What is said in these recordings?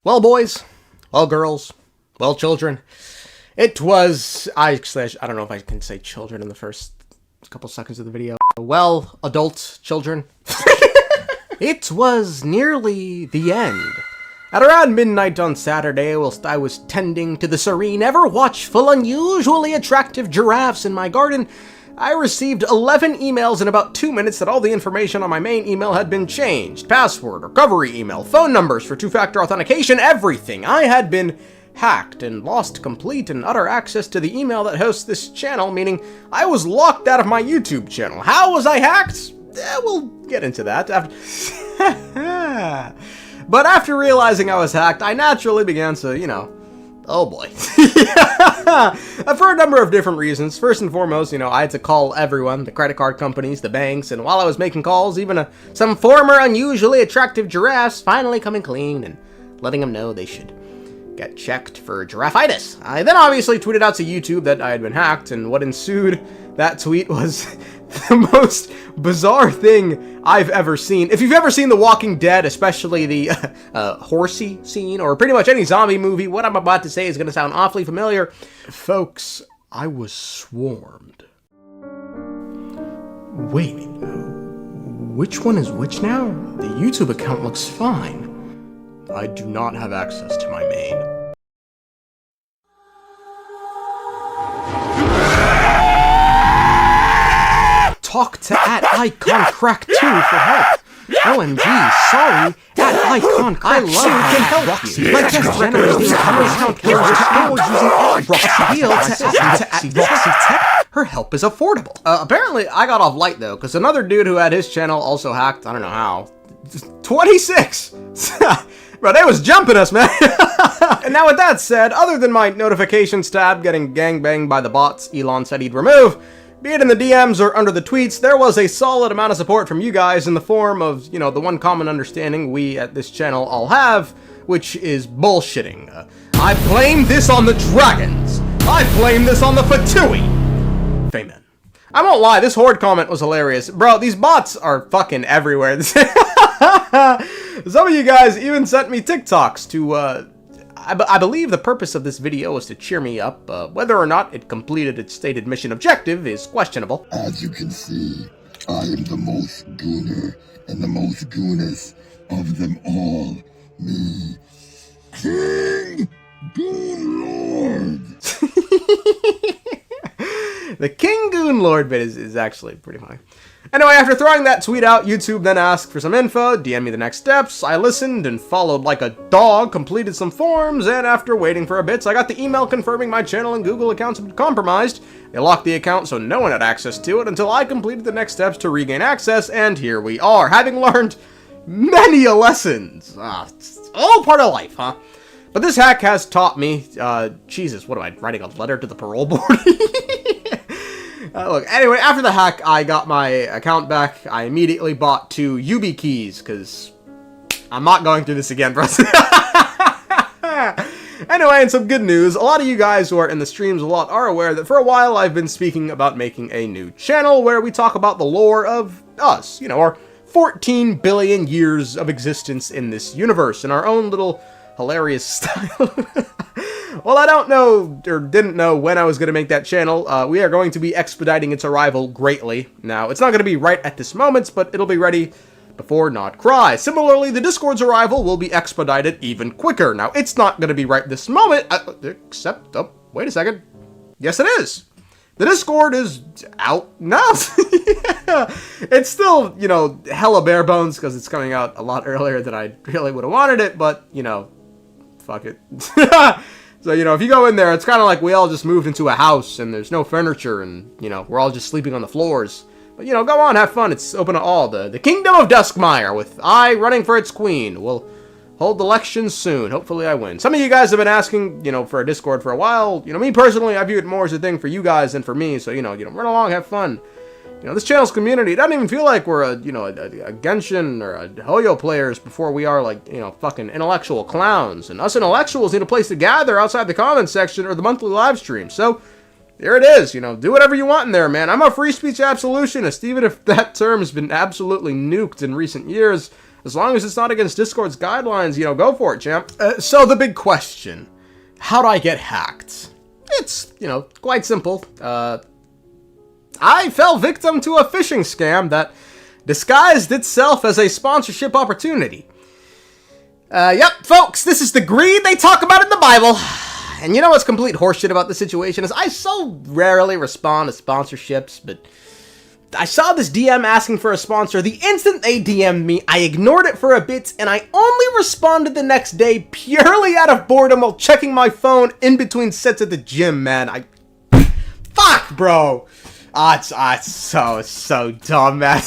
Well, boys, well, girls, well, children, it was, I don't know if I can say children in the first couple seconds of the video. Well, adult children. It was nearly the end. At around midnight on Saturday, whilst I was tending to the serene, ever-watchful, unusually attractive giraffes in my garden, I received 11 emails in about 2 minutes that all the information on my main email had been changed. Password, recovery email, phone numbers for two-factor authentication, everything. I had been hacked and lost complete and utter access to the email that hosts this channel, meaning I was locked out of my YouTube channel. How was I hacked? We'll get into that after... But after realizing I was hacked, I naturally began to, oh boy. For a number of different reasons. First and foremost, I had to call everyone, the credit card companies, the banks, and while I was making calls, even some former unusually attractive giraffes finally coming clean and letting them know they should get checked for giraffeitis. I then obviously tweeted out to YouTube that I had been hacked, and what ensued that tweet was the most bizarre thing I've ever seen. If you've ever seen The Walking Dead, especially the horsey scene, or pretty much any zombie movie, what I'm about to say is going to sound awfully familiar. Folks, I was swarmed. Wait, which one is which now? The YouTube account looks fine. I do not have access to my main. Talk to @IconCrack2 for help. OMG, sorry, @IconCrack2 can help you. My guest generates the account using Roxy Her help is affordable. Apparently, I got off light though, because another dude who had his channel also hacked. I don't know how. 26! Bro, they was jumping us, man! And now with that said, other than my notifications tab getting gangbanged by the bots Elon said he'd remove, be it in the DMs or under the tweets, there was a solid amount of support from you guys in the form of, the one common understanding we at this channel all have, which is bullshitting. I blame this on the dragons! I blame this on the Fatui! Amen. I won't lie, this horde comment was hilarious. Bro, these bots are fucking everywhere. Some of you guys even sent me TikToks to, I believe the purpose of this video was to cheer me up. Whether or not it completed its stated mission objective is questionable. As you can see, I am the most gooner and the most goonest of them all. Me, King Goon Lord. The King Goon Lord bit is actually pretty funny. Anyway, after throwing that tweet out, YouTube then asked for some info, DM'd me the next steps, I listened and followed like a dog, completed some forms, and after waiting for a bit, I got the email confirming my channel and Google accounts had been compromised. They locked the account so no one had access to it until I completed the next steps to regain access, and here we are, having learned many lessons. It's all part of life, huh? But this hack has taught me, Jesus, what am I, writing a letter to the parole board? Look, anyway, after the hack, I got my account back. I immediately bought 2 YubiKeys, because I'm not going through this again, bro. Anyway, and some good news. A lot of you guys who are in the streams a lot are aware that for a while I've been speaking about making a new channel where we talk about the lore of us, our 14 billion years of existence in this universe in our own little hilarious style. Well, I don't know, or didn't know when I was going to make that channel. We are going to be expediting its arrival greatly. Now, it's not going to be right at this moment, but it'll be ready before Not Cry. Similarly, the Discord's arrival will be expedited even quicker. Now, it's not going to be right this moment, except, oh, wait a second. Yes, it is. The Discord is out now. It's still, hella bare bones because it's coming out a lot earlier than I really would have wanted it, but, fuck it. So, if you go in there, it's kind of like we all just moved into a house and there's no furniture and, we're all just sleeping on the floors. But, go on, have fun. It's open to all. The Kingdom of Duskmire with I running for its queen. We'll hold elections soon. Hopefully I win. Some of you guys have been asking, for a Discord for a while. Me personally, I view it more as a thing for you guys than for me. So, run along, have fun. This channel's community, it doesn't even feel like we're a Genshin or a Hoyo players before we are fucking intellectual clowns. And us intellectuals need a place to gather outside the comments section or the monthly live stream. So, there it is, do whatever you want in there, man. I'm a free speech absolutionist, even if that term has been absolutely nuked in recent years. As long as it's not against Discord's guidelines, go for it, champ. So the big question, how do I get hacked? It's, quite simple. I fell victim to a phishing scam that disguised itself as a sponsorship opportunity. Yep, folks, this is the greed they talk about in the Bible. And you know what's complete horseshit about the situation is I so rarely respond to sponsorships, but I saw this DM asking for a sponsor. The instant they DM'd me, I ignored it for a bit, and I only responded the next day purely out of boredom while checking my phone in between sets at the gym, man. Fuck, bro! It's so dumb, man.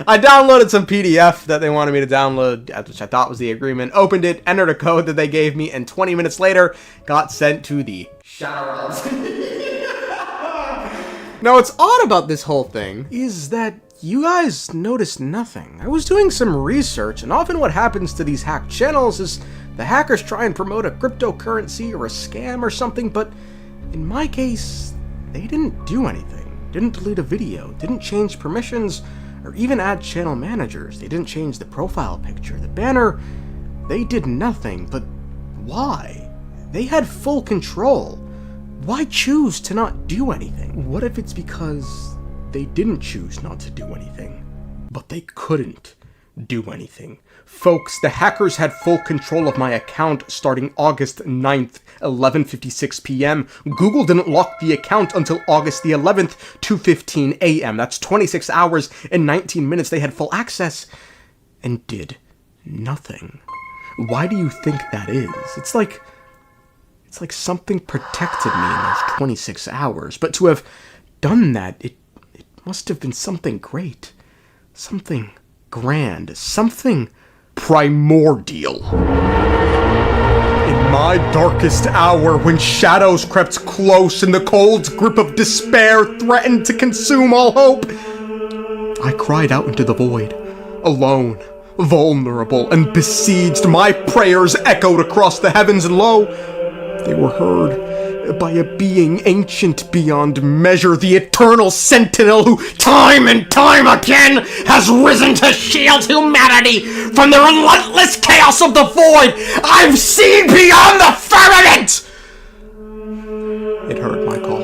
I downloaded some PDF that they wanted me to download, which I thought was the agreement, opened it, entered a code that they gave me, and 20 minutes later, got sent to the Shadow Realms. Now, what's odd about this whole thing is that you guys noticed nothing. I was doing some research, and often what happens to these hacked channels is the hackers try and promote a cryptocurrency or a scam or something, but in my case, they didn't do anything. Didn't delete a video, didn't change permissions, or even add channel managers. They didn't change the profile picture, the banner. They did nothing, but why? They had full control. Why choose to not do anything? What if it's because they didn't choose not to do anything, but they couldn't do anything? Folks, the hackers had full control of my account starting August 9th, 11:56 p.m. Google didn't lock the account until August the 11th, 2:15 a.m. That's 26 hours and 19 minutes. They had full access and did nothing. Why do you think that is? It's like something protected me in those 26 hours. But to have done that, it must have been something great. Something grand. Something primordial. In my darkest hour, when shadows crept close and the cold grip of despair threatened to consume all hope, I cried out into the void, alone, vulnerable, and besieged. My prayers echoed across the heavens, and lo, they were heard by a being ancient beyond measure, the eternal sentinel who time and time again has risen to shield humanity from the relentless chaos of the void. I've seen beyond the firmament! It heard my call.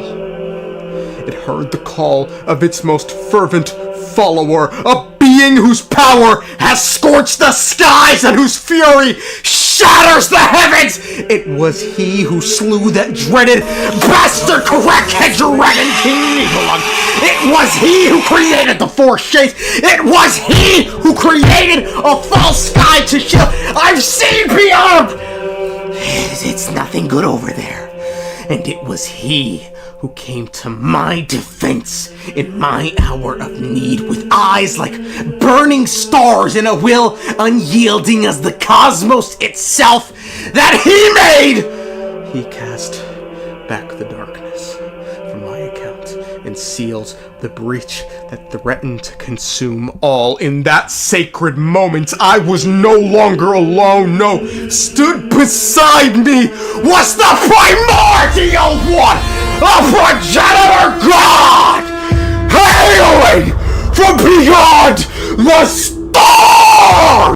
It heard the call of its most fervent follower, a being whose power has scorched the skies and whose fury shatters the heavens! It was he who slew that dreaded bastard crackhead Dragon King Nibelung. It was he who created the four shades. It was he who created a false sky to shield. I've seen beyond! It's nothing good over there. And it was he who came to my defense in my hour of need with eyes like burning stars and a will unyielding as the cosmos itself that he made. He cast back the darkness from my account and sealed the breach that threatened to consume all. In that sacred moment, I was no longer alone. No, stood beside me was the primordial one, a progenitor god, hailing from beyond the stars!